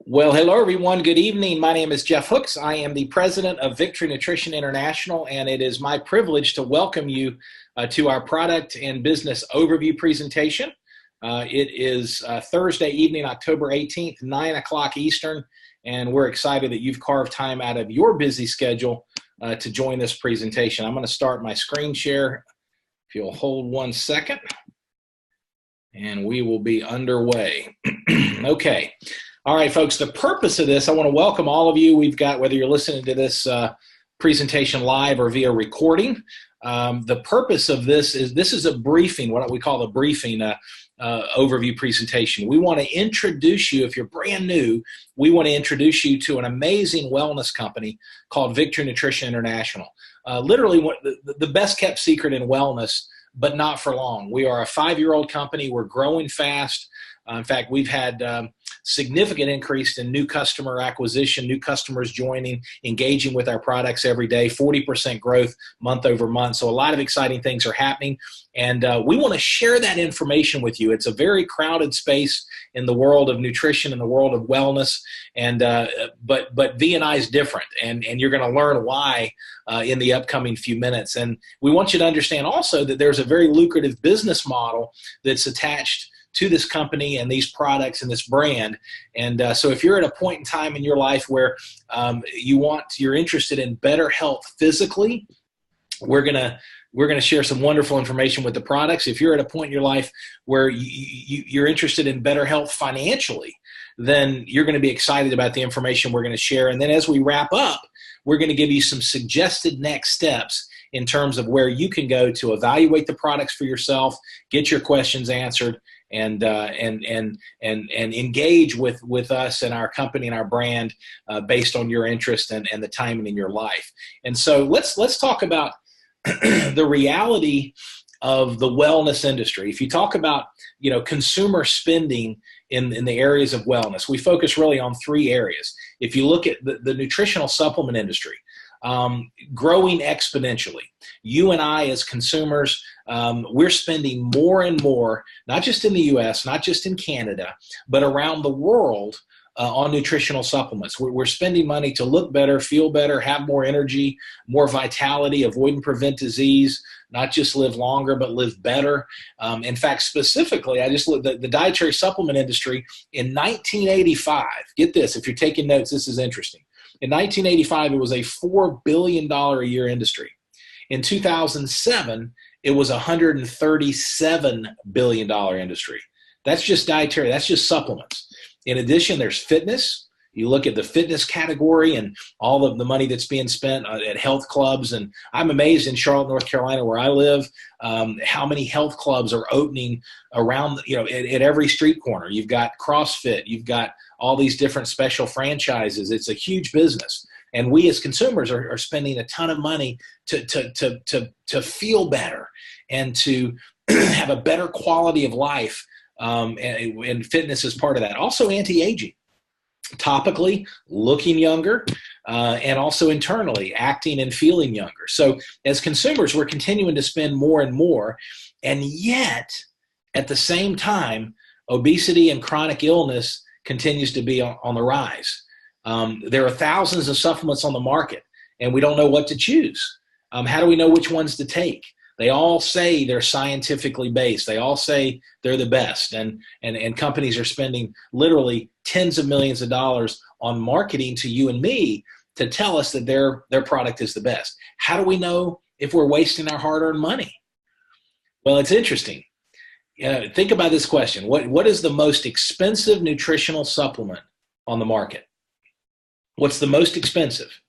Well, hello, everyone. Good evening. My name is Jeff Hooks. I am the president of Victory Nutrition International, and it is my privilege to welcome you to our product and business overview presentation. It is Thursday evening, October 18th, 9 o'clock Eastern, and we're excited that you've carved time out of your busy schedule to join this presentation. I'm going to start my screen share. If you'll hold 1 second, and we will be underway. Okay. All right, folks, the purpose of this, I want to welcome all of you. We've got, whether you're listening to this presentation live or via recording, the purpose of this is a briefing, what we call a briefing overview presentation. We want to introduce you, if you're brand new, we want to introduce you to an amazing wellness company called Victory Nutrition International. Literally the best kept secret in wellness, but not for long. We are a 5-year-old company. We're growing fast. In fact, we've had significant increase in new customer acquisition, new customers joining, engaging with our products every day, 40% growth month over month. So a lot of exciting things are happening, and we want to share that information with you. It's a very crowded space in the world of nutrition and the world of wellness, and but VNI is different, and you're going to learn why in the upcoming few minutes. And we want you to understand also that there's a very lucrative business model that's attached to this company and these products and this brand. And so if you're at a point in time in your life where you're interested in better health physically, we're gonna share some wonderful information with the products. If you're at a point in your life where you're interested in better health financially, then you're going to be excited about the information we're going to share. And then as we wrap up, we're going to give you some suggested next steps in terms of where you can go to evaluate the products for yourself, get your questions answered, and engage with us and our company and our brand based on your interest and the timing in your life. And so let's talk about the reality of the wellness industry. If you talk about consumer spending in the areas of wellness, we focus really on 3 areas. If you look at the nutritional supplement industry, growing exponentially. You and I as consumers, we're spending more and more, not just in the US, not just in Canada, but around the world on nutritional supplements. We're spending money to look better, feel better, have more energy, more vitality, avoid and prevent disease, not just live longer, but live better. In fact, specifically, I just looked at the dietary supplement industry in 1985. Get this, if you're taking notes, this is interesting. In 1985, it was a $4 billion a year industry. In 2007, it was a $137 billion industry. That's just dietary, that's just supplements. In addition, there's fitness. You look at the fitness category and all of the money that's being spent at health clubs. And I'm amazed in Charlotte, North Carolina, where I live, how many health clubs are opening around, at every street corner. You've got CrossFit, you've got all these different special franchises. It's a huge business. And we as consumers are spending a ton of money to feel better and to have a better quality of life. And fitness is part of that. Also anti-aging. Topically, looking younger, and also internally, acting and feeling younger. So as consumers, we're continuing to spend more and more, and yet, at the same time, obesity and chronic illness continues to be on the rise. There are thousands of supplements on the market, and we don't know what to choose. How do we know which ones to take? They all say they're scientifically based. They all say they're the best, and companies are spending literally tens of millions of dollars on marketing to you and me to tell us that their product is the best. How do we know if we're wasting our hard-earned money? Well, it's interesting. Think about this question. What is the most expensive nutritional supplement on the market? What's the most expensive?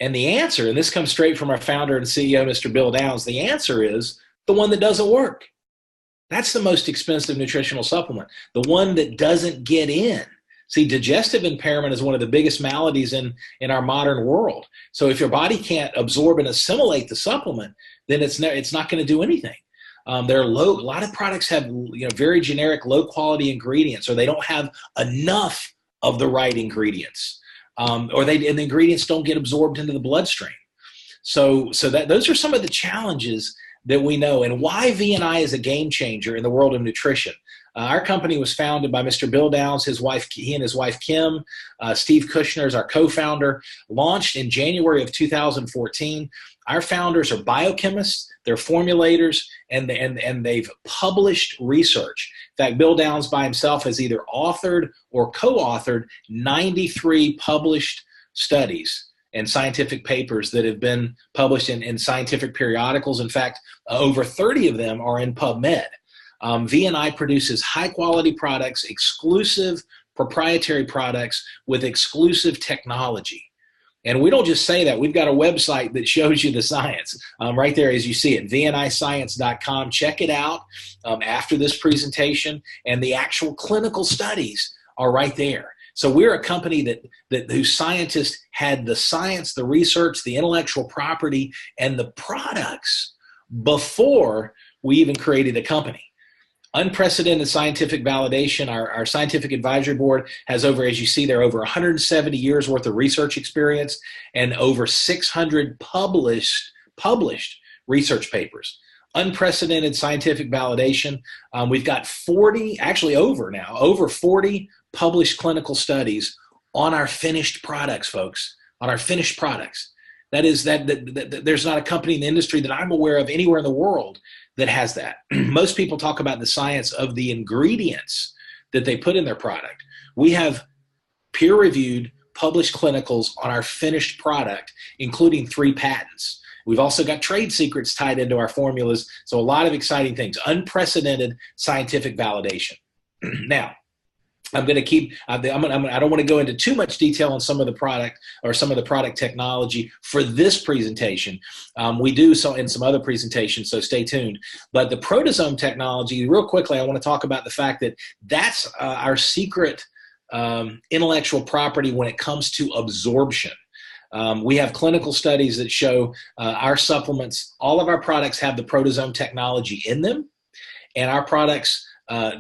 And the answer, and this comes straight from our founder and CEO, Mr. Bill Downs, the answer is the one that doesn't work. That's the most expensive nutritional supplement, the one that doesn't get in. See, digestive impairment is one of the biggest maladies in our modern world. So if your body can't absorb and assimilate the supplement, then it's not going to do anything. A lot of products have very generic, low-quality ingredients, or they don't have enough of the right ingredients. And the ingredients don't get absorbed into the bloodstream. So those are some of the challenges that we know, and why VNI is a game changer in the world of nutrition. Our company was founded by Mr. Bill Downs, his wife, he and his wife Kim. Steve Kushner is our co-founder. Launched in January of 2014. Our founders are biochemists, they're formulators, and they've published research. In fact, Bill Downs by himself has either authored or co-authored 93 published studies and scientific papers that have been published in scientific periodicals. In fact, over 30 of them are in PubMed. VNI produces high-quality products, exclusive proprietary products with exclusive technology. And we don't just say that. We've got a website that shows you the science right there as you see it, vniscience.com. Check it out after this presentation, and the actual clinical studies are right there. So we're a company whose scientists had the science, the research, the intellectual property, and the products before we even created a company. Unprecedented scientific validation. Our scientific advisory board has over, as you see there, over 170 years worth of research experience and over 600 published research papers. Unprecedented scientific validation. We've got 40, actually over 40 published clinical studies on our finished products, folks, on our finished products. That is, there's not a company in the industry that I'm aware of anywhere in the world that has that. Most people talk about the science of the ingredients that they put in their product. We have peer-reviewed, published clinicals on our finished product, including 3 patents. We've also got trade secrets tied into our formulas, so a lot of exciting things. Unprecedented scientific validation. Now, I'm going to keep, I don't want to go into too much detail on some of the product or some of the product technology for this presentation. We do so in some other presentations, so stay tuned. But the protozoan technology, real quickly, I want to talk about the fact that that's our secret intellectual property when it comes to absorption. We have clinical studies that show our supplements, all of our products have the protozoan technology in them, and our products, the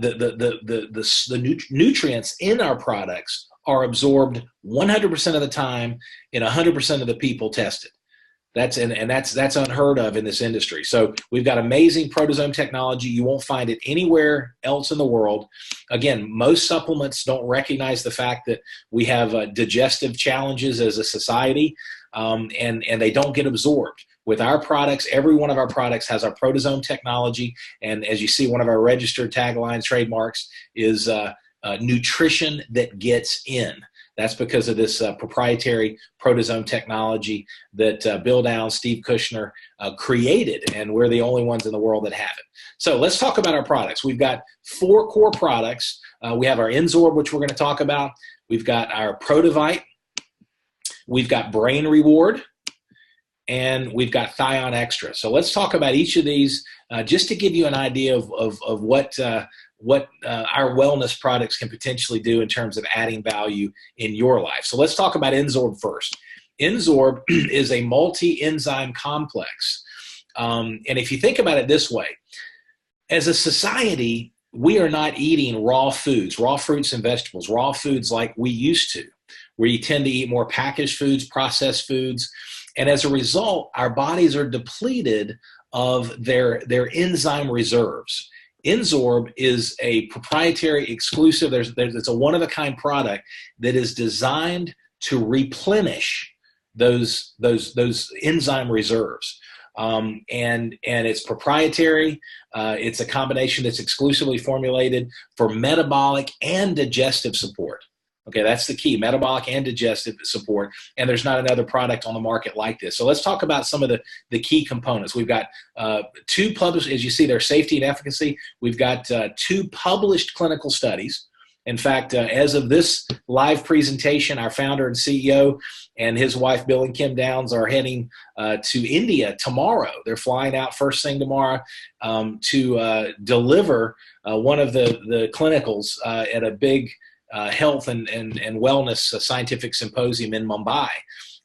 nutrients in our products are absorbed 100% of the time in 100% of the people tested. That's unheard of in this industry. So we've got amazing protozoan technology. You won't find it anywhere else in the world. Again, most supplements don't recognize the fact that we have digestive challenges as a society, and they don't get absorbed. With our products, every one of our products has our protozoan technology. And as you see, one of our registered taglines, trademarks, is nutrition that gets in. That's because of this proprietary protozoan technology that Bill Downs, Steve Kushner created, and we're the only ones in the world that have it. So let's talk about our products. We've got 4 core products. We have our N-Sorb, which we're going to talk about. We've got our Prota Bike. We've got Brain Reward. And we've got Thion Extra. So let's talk about each of these just to give you an idea of what our wellness products can potentially do in terms of adding value in your life. So let's talk about N-Sorb first. N-Sorb is a multi-enzyme complex. And if you think about it this way, as a society, we are not eating raw foods, raw fruits and vegetables, raw foods like we used to. We tend to eat more packaged foods, processed foods. And as a result, our bodies are depleted of their enzyme reserves. N-Sorb is a proprietary, exclusive, it's a one-of-a-kind product that is designed to replenish those enzyme reserves. And it's proprietary. It's a combination that's exclusively formulated for metabolic and digestive support. Okay, that's the key, metabolic and digestive support, and there's not another product on the market like this. So let's talk about some of the key components. We've got 2 published, as you see, their safety and efficacy. We've got 2 published clinical studies. In fact, as of this live presentation, our founder and CEO and his wife, Bill and Kim Downs, are heading to India tomorrow. They're flying out first thing tomorrow to deliver one of the clinicals at a big health and wellness scientific symposium in Mumbai.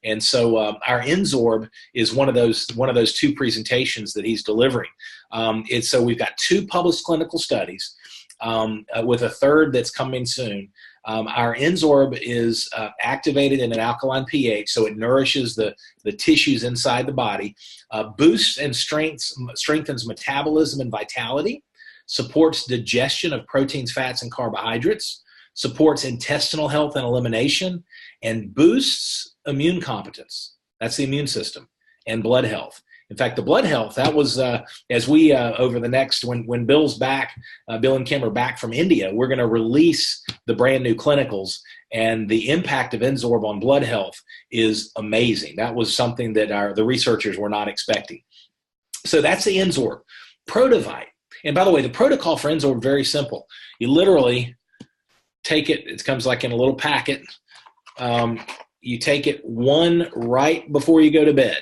And so our N-Sorb is one of those 2 presentations that he's delivering. So we've got 2 published clinical studies with a 3rd that's coming soon. Our N-Sorb is activated in an alkaline pH, so it nourishes the tissues inside the body, boosts and strengthens metabolism and vitality. supports digestion of proteins, fats, and carbohydrates, supports intestinal health and elimination, and boosts immune competence. That's the immune system, and blood health. In fact, the blood health, that was, as we, over the next, when Bill's back, Bill and Kim are back from India, we're going to release the brand new clinicals, and the impact of N-Sorb on blood health is amazing. That was something that the researchers were not expecting. So that's the N-Sorb. Prota Bike. And by the way, the protocol for N-Sorb is very simple. You literally take it, it comes like in a little packet. You take it one right before you go to bed.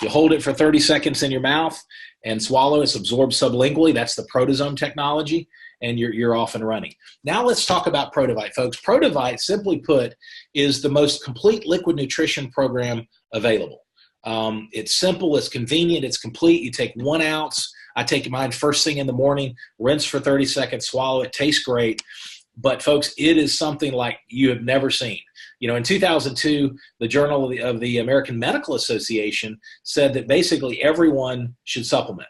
You hold it for 30 seconds in your mouth and swallow. It's absorbed sublingually. That's the protozoan technology, and you're off and running. Now let's talk about Prota Bike, folks. Prota Bike, simply put, is the most complete liquid nutrition program available. It's simple, it's convenient, it's complete. You take 1 ounce. I take mine first thing in the morning, rinse for 30 seconds, swallow it, tastes great. But folks, it is something like you have never seen. You know, in 2002, the Journal of the American Medical Association said that basically everyone should supplement.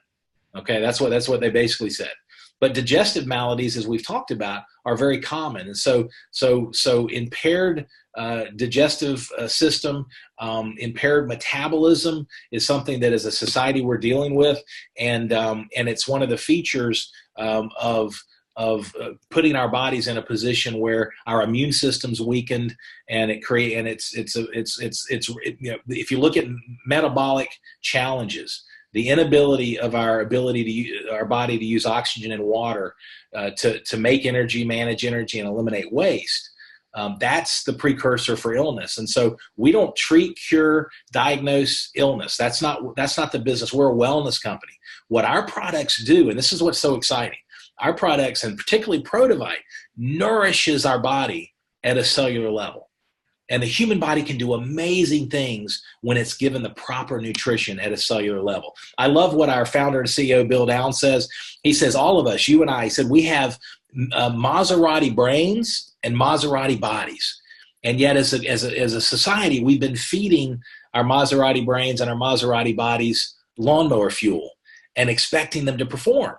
Okay, that's what they basically said. But digestive maladies, as we've talked about, are very common, and so impaired digestive system, impaired metabolism is something that as a society we're dealing with, and it's one of the features of putting our bodies in a position where our immune system's weakened, and it's you know, if you look at metabolic challenges, the inability of our body to use oxygen and water to make energy, manage energy, and eliminate waste. That's the precursor for illness. And so we don't treat, cure, diagnose illness. That's not the business. We're a wellness company. What our products do, and this is what's so exciting, our products, and particularly Prota Bike, nourishes our body at a cellular level. And the human body can do amazing things when it's given the proper nutrition at a cellular level. I love what our founder and CEO, Bill Downs, says. He says, all of us, you and I, he said, we have Maserati brains and Maserati bodies. And yet as a society, we've been feeding our Maserati brains and our Maserati bodies lawnmower fuel and expecting them to perform.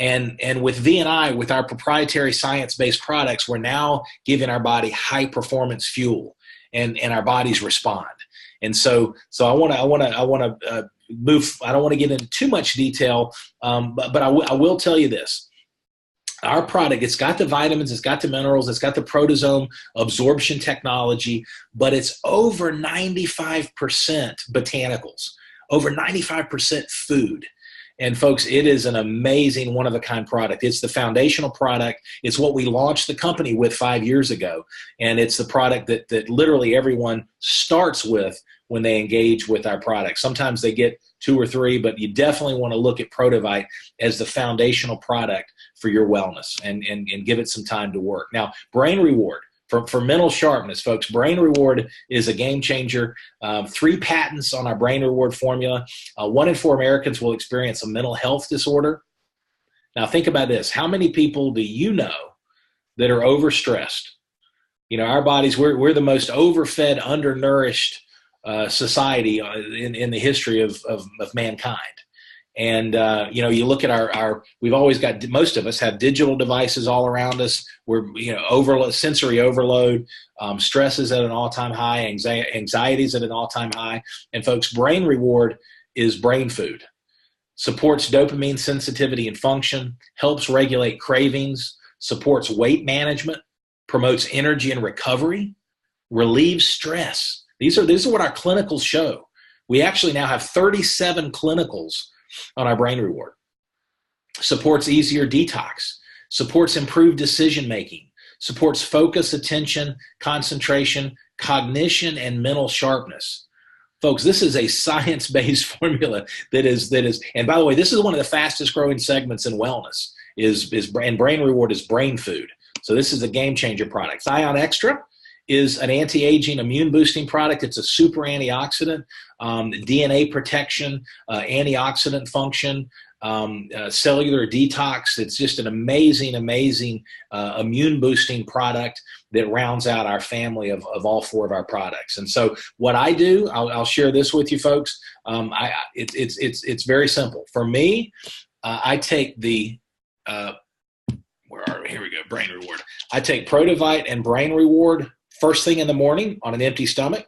And with VNI, with our proprietary science-based products, we're now giving our body high-performance fuel, and our bodies respond. And so I want to move. I don't want to get into too much detail, but I will tell you this: our product, it's got the vitamins, it's got the minerals, it's got the protozoan absorption technology, but it's over 95% botanicals, over 95% food. And folks, it is an amazing one-of-a-kind product. It's the foundational product. It's what we launched the company with 5 years ago. And it's the product that literally everyone starts with when they engage with our product. Sometimes they get 2 or 3, but you definitely want to look at Prota Bike as the foundational product for your wellness and give it some time to work. Now, brain reward. For mental sharpness, folks, Brain Reward is a game changer. 3 patents on our Brain Reward formula. 1 in 4 Americans will experience a mental health disorder. Now, think about this. How many people do you know that are overstressed? You know, our bodies, we're the most overfed, undernourished society in the history of mankind. And, you know, you look at we've always got, most of us have digital devices all around us. We're, you know, sensory overload, stress is at an all-time high, anxiety is at an all-time high. And folks, Brain Reward is brain food. Supports dopamine sensitivity and function, helps regulate cravings, supports weight management, promotes energy and recovery, relieves stress. These are what our clinicals show. We actually now have 37 clinicals on our Brain Reward. Supports easier detox, supports improved decision-making, supports focus, attention, concentration, cognition, and mental sharpness. Folks, this is a science-based formula that is, and by the way, this is one of the fastest growing segments in wellness, and Brain Reward is brain food. So this is a game changer product. Ion Extra is an anti-aging, immune-boosting product. It's a super antioxidant, DNA protection, antioxidant function, cellular detox. It's just an amazing, amazing immune-boosting product that rounds out our family of all 4 of our products. And so what I do, I'll share this with you folks. It's very simple. For me, I take the where are we? Here we go, Brain Reward. I take Prota and Brain Reward first thing in the morning on an empty stomach.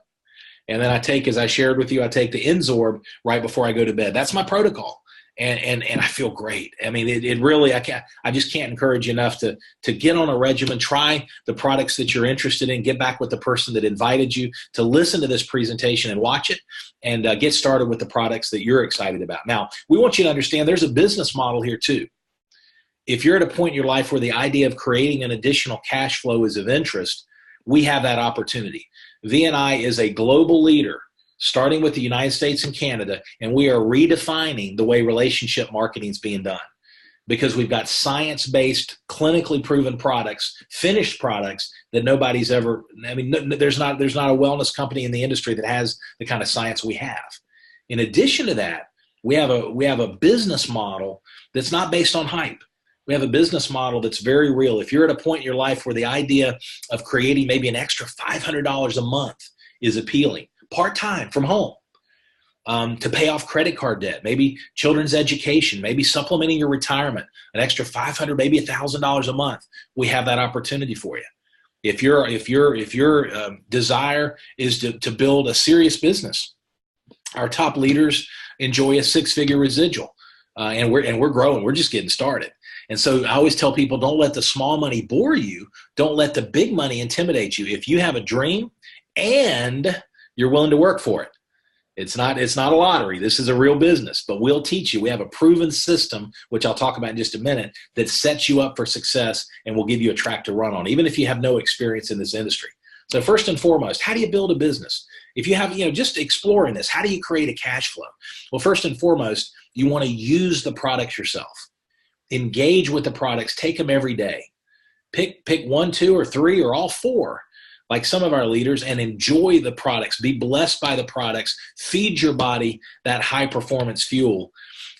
And then I take, as I shared with you, I take the N-Sorb right before I go to bed. That's my protocol. And I feel great. I mean, it really, I just can't encourage you enough to get on a regimen, try the products that you're interested in, get back with the person that invited you to listen to this presentation and watch it, and get started with the products that you're excited about. Now, we want you to understand there's a business model here too. If you're at a point in your life where the idea of creating an additional cash flow is of interest, we have that opportunity. VNI is a global leader, starting with the United States and Canada, and we are redefining the way relationship marketing is being done, because we've got science-based, clinically proven products, finished products that nobody's ever, I mean, there's not a wellness company in the industry that has the kind of science we have. In addition to that, we have a business model that's not based on hype. We have a business model that's very real. If you're at a point in your life where the idea of creating maybe an extra $500 a month is appealing, part-time from home, to pay off credit card debt, maybe children's education, maybe supplementing your retirement, an extra $500, maybe $1,000 a month, we have that opportunity for you. If your desire is to build a serious business, our top leaders enjoy a six-figure residual, and we're growing. We're just getting started. And so I always tell people, don't let the small money bore you. Don't let the big money intimidate you. If you have a dream and you're willing to work for it, it's not a lottery. This is a real business, but we'll teach you. We have a proven system, which I'll talk about in just a minute, that sets you up for success and will give you a track to run on, even if you have no experience in this industry. So first and foremost, how do you build a business? If you have, just exploring this, how do you create a cash flow? Well, first and foremost, you want to use the products yourself. Engage with the products. Take them every day. Pick one, two, or three, or all four, like some of our leaders, and enjoy the products. Be blessed by the products. Feed your body that high-performance fuel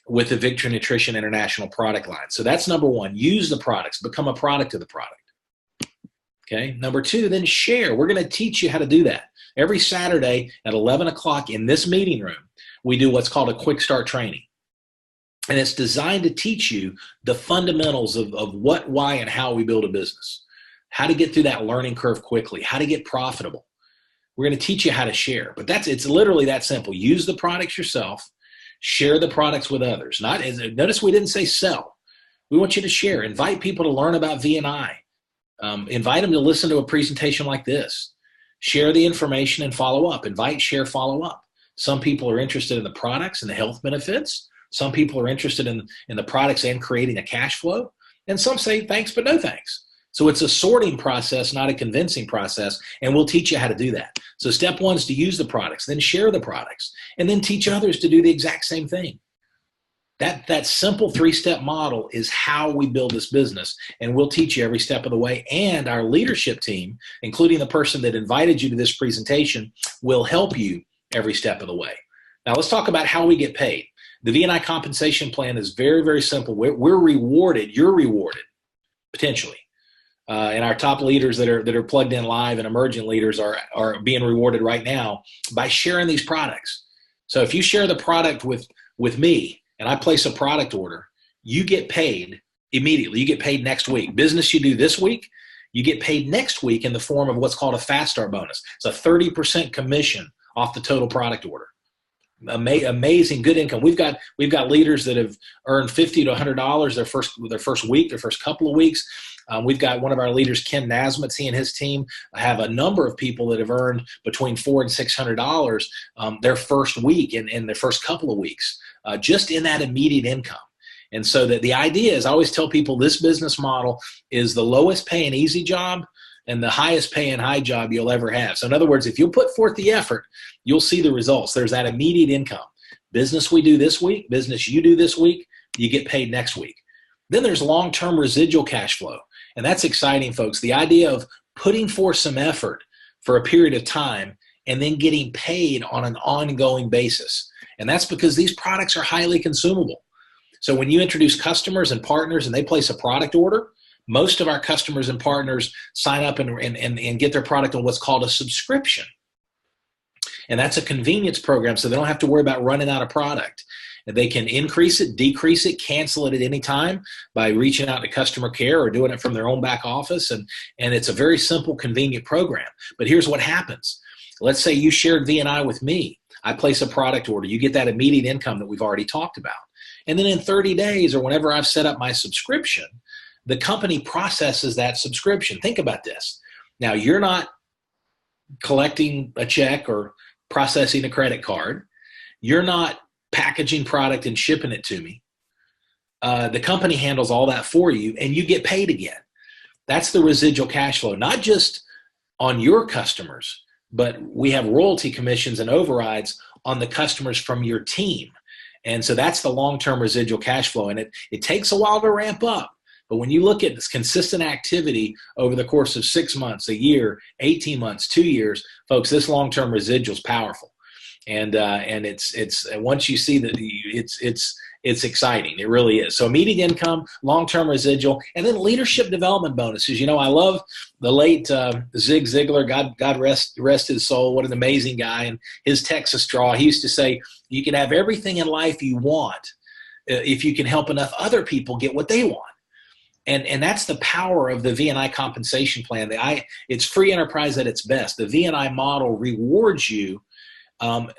with the Victory Nutrition International product line. So that's number one. Use the products. Become a product of the product. Okay. Number two, then share. We're going to teach you how to do that. Every Saturday at 11 o'clock in this meeting room, we do what's called a quick start training. And it's designed to teach you the fundamentals of what, why, and how we build a business. How to get through that learning curve quickly. How to get profitable. We're going to teach you how to share. But it's literally that simple. Use the products yourself. Share the products with others. Notice we didn't say sell. We want you to share. Invite people to learn about VNI. Invite them to listen to a presentation like this. Share the information and follow up. Invite, share, follow up. Some people are interested in the products and the health benefits. Some people are interested in the products and creating a cash flow. And some say thanks, but no thanks. So it's a sorting process, not a convincing process. And we'll teach you how to do that. So step one is to use the products, then share the products, and then teach others to do the exact same thing. That simple three-step model is how we build this business, and we'll teach you every step of the way. And our leadership team, including the person that invited you to this presentation, will help you every step of the way. Now let's talk about how we get paid. The VNI compensation plan is very, very simple. We're rewarded. You're rewarded, potentially. And our top leaders that are plugged in live and emergent leaders are being rewarded right now by sharing these products. So if you share the product with me and I place a product order, you get paid immediately. You get paid next week. Business you do this week, you get paid next week in the form of what's called a fast start bonus. It's a 30% commission off the total product order. Amazing, good income. We've got leaders that have earned $50 to $100 their first week, their first couple of weeks. We've got one of our leaders, Ken Nasmith, he and his team have a number of people that have earned between $400 and $600 their first week and their first couple of weeks, just in that immediate income. And so the idea is, I always tell people this business model is the lowest paying easy job and the highest paying high job you'll ever have. So in other words, if you'll put forth the effort, you'll see the results. There's that immediate income. Business we do this week, business you do this week, you get paid next week. Then there's long-term residual cash flow. And that's exciting, folks. The idea of putting forth some effort for a period of time and then getting paid on an ongoing basis. And that's because these products are highly consumable. So when you introduce customers and partners and they place a product order, most of our customers and partners sign up and get their product on what's called a subscription. And that's a convenience program, so they don't have to worry about running out of product. They can increase it, decrease it, cancel it at any time by reaching out to customer care or doing it from their own back office. And it's a very simple, convenient program. But here's what happens. Let's say you shared VNI with me. I place a product order. You get that immediate income that we've already talked about. And then in 30 days or whenever I've set up my subscription, the company processes that subscription. Think about this. Now, you're not collecting a check or processing a credit card. You're not packaging product and shipping it to me. The company handles all that for you, and you get paid again. That's the residual cash flow, not just on your customers, but we have royalty commissions and overrides on the customers from your team. And so that's the long-term residual cash flow. And it takes a while to ramp up. But when you look at this consistent activity over the course of 6 months, a year, 18 months, 2 years, folks, this long-term residual is powerful. And it's once you see that, it's exciting. It really is. So immediate income, long-term residual, and then leadership development bonuses. You know, I love the late Zig Ziglar, God rest his soul. What an amazing guy. And his Texas Draw, he used to say, you can have everything in life you want if you can help enough other people get what they want. And that's the power of the VNI compensation plan. It's free enterprise at its best. The VNI model rewards you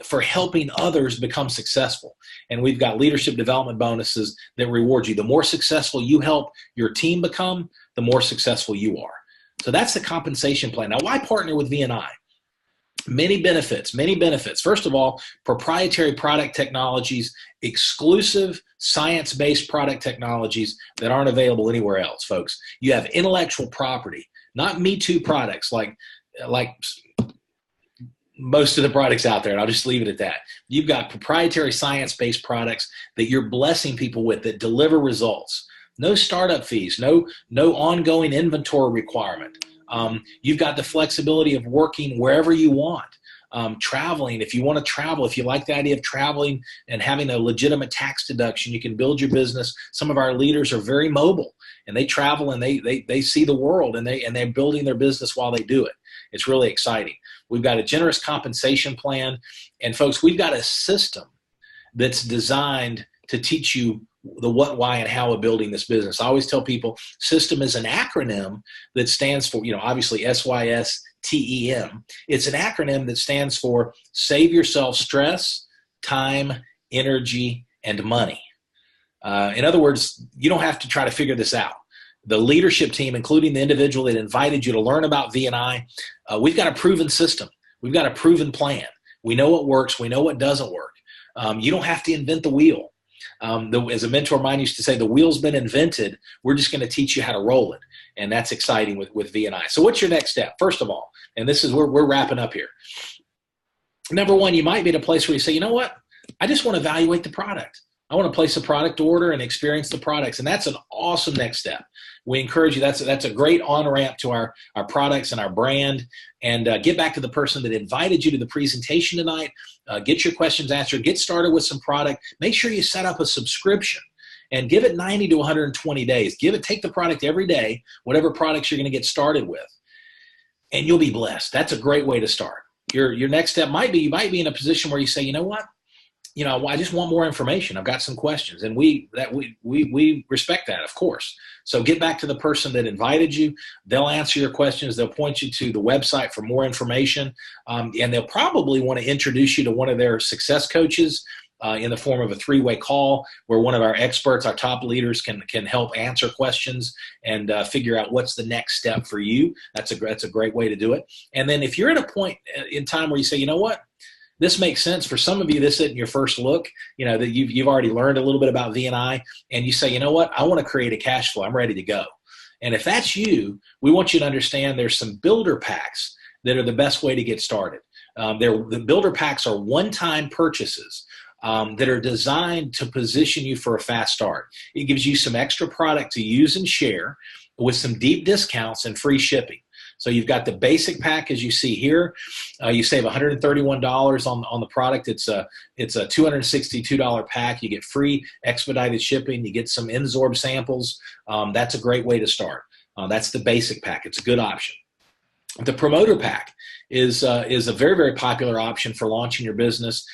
for helping others become successful. And we've got leadership development bonuses that reward you. The more successful you help your team become, the more successful you are. So that's the compensation plan. Now, why partner with VNI? Many benefits. First of all, proprietary product technologies, exclusive science-based product technologies that aren't available anywhere else, folks. You have intellectual property, not Me Too products like most of the products out there, and I'll just leave it at that. You've got proprietary science-based products that you're blessing people with that deliver results. No startup fees, no ongoing inventory requirement. You've got the flexibility of working wherever you want. Traveling, if you want to travel, if you like the idea of traveling and having a legitimate tax deduction, you can build your business. Some of our leaders are very mobile, and they travel and they see the world, and they're building their business while they do it. It's really exciting. We've got a generous compensation plan, and folks, we've got a system that's designed to teach you the what, why, and how of building this business. I always tell people system is an acronym that stands for, obviously SYSTEM. It's an acronym that stands for save yourself stress, time, energy, and money. In other words, you don't have to try to figure this out. The leadership team, including the individual that invited you to learn about VNI, we've got a proven system. We've got a proven plan. We know what works. We know what doesn't work. You don't have to invent the wheel. As a mentor of mine used to say, the wheel's been invented. We're just going to teach you how to roll it. And that's exciting with VNI. So what's your next step? First of all, and this is where we're wrapping up here. Number one, you might be at a place where you say, you know what? I just want to evaluate the product. I want to place a product order and experience the products. And that's an awesome next step. We encourage you. That's a great on-ramp to our products and our brand. And get back to the person that invited you to the presentation tonight. Get your questions answered. Get started with some product. Make sure you set up a subscription and give it 90 to 120 days. Take the product every day, whatever products you're going to get started with, and you'll be blessed. That's a great way to start. Your next step might be, you might be in a position where you say, you know what? I just want more information. I've got some questions, and we respect that, of course. So get back to the person that invited you. They'll answer your questions. They'll point you to the website for more information, and they'll probably want to introduce you to one of their success coaches in the form of a 3-way call where one of our experts, our top leaders, can help answer questions and figure out what's the next step for you. That's a great way to do it. And then if you're at a point in time where you say, you know what? This makes sense. For some of you, this isn't your first look, that you've already learned a little bit about VNI, and you say, you know what, I want to create a cash flow. I'm ready to go. And if that's you, we want you to understand there's some builder packs that are the best way to get started. The builder packs are one-time purchases that are designed to position you for a fast start. It gives you some extra product to use and share with some deep discounts and free shipping. So you've got the basic pack, as you see here. You save $131 on the product. It's a $262 pack. You get free expedited shipping. You get some N-Sorb samples. That's a great way to start. That's the basic pack. It's a good option. The promoter pack is a very, very popular option for launching your business.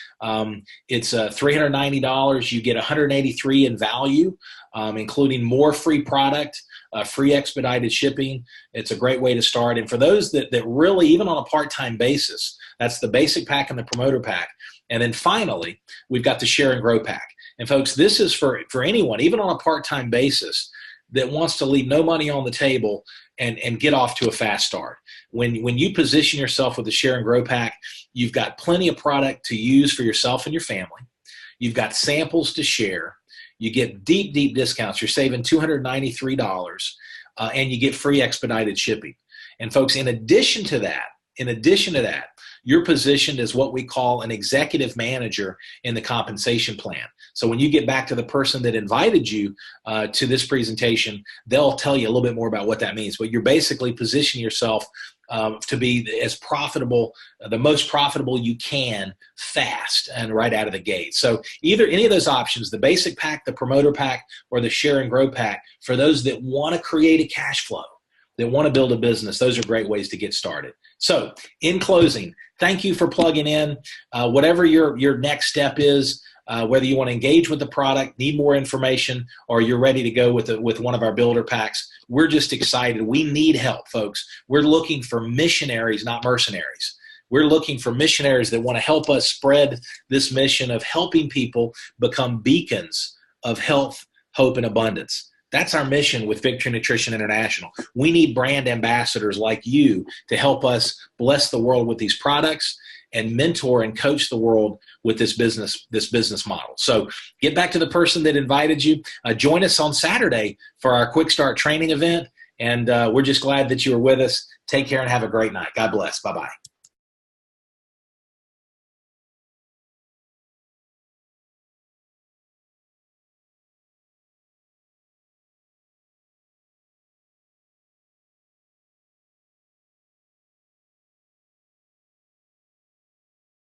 It's $390. You get 183 in value, including more free product, free expedited shipping. It's a great way to start. And for those that really, even on a part-time basis, that's the basic pack and the promoter pack. And then finally, we've got the share and grow pack. And folks, this is for anyone, even on a part-time basis, that wants to leave no money on the table and get off to a fast start. When you position yourself with the share and grow pack, you've got plenty of product to use for yourself and your family. You've got samples to share. You get deep, deep discounts. You're saving $293, and you get free expedited shipping. And folks, in addition to that, you're positioned as what we call an executive manager in the compensation plan. So when you get back to the person that invited you to this presentation, they'll tell you a little bit more about what that means. But you're basically positioning yourself to be as profitable, the most profitable you can, fast and right out of the gate. So either any of those options, the basic pack, the promoter pack, or the share and grow pack, for those that want to create a cash flow, that want to build a business, those are great ways to get started. So in closing, thank you for plugging in. Whatever your next step is, whether you want to engage with the product, need more information, or you're ready to go with one of our builder packs, we're just excited. We need help, folks. We're looking for missionaries, not mercenaries. We're looking for missionaries that want to help us spread this mission of helping people become beacons of health, hope, and abundance. That's our mission with Victory Nutrition International. We need brand ambassadors like you to help us bless the world with these products and mentor and coach the world with this business model. So get back to the person that invited you. Join us on Saturday for our Quick Start training event. And we're just glad that you were with us. Take care and have a great night. God bless. Bye-bye.